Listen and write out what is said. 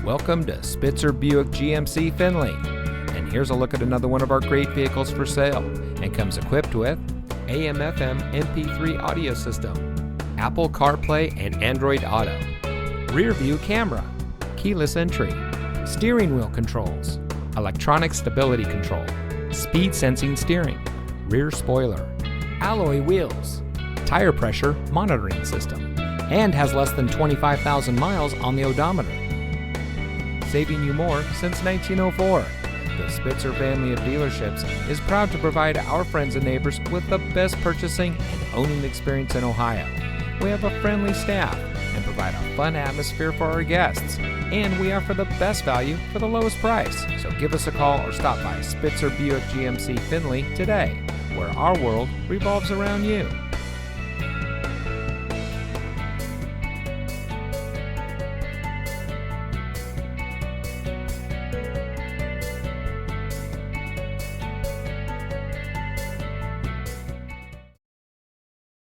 Welcome to Spitzer Buick GMC Findlay. And here's a look at another one of our great vehicles for sale, and comes equipped with AM/FM MP3 audio system, Apple CarPlay and Android Auto, rear view camera, keyless entry, steering wheel controls, electronic stability control, speed sensing steering, rear spoiler, alloy wheels, tire pressure monitoring system, and has less than 25,000 miles on the odometer. Saving you more since 1904. The Spitzer family of dealerships is proud to provide our friends and neighbors with the best purchasing and owning experience in Ohio. We have a friendly staff and provide a fun atmosphere for our guests, and we offer the best value for the lowest price. So give us a call or stop by Spitzer Buick GMC Findlay today, where our world revolves around you.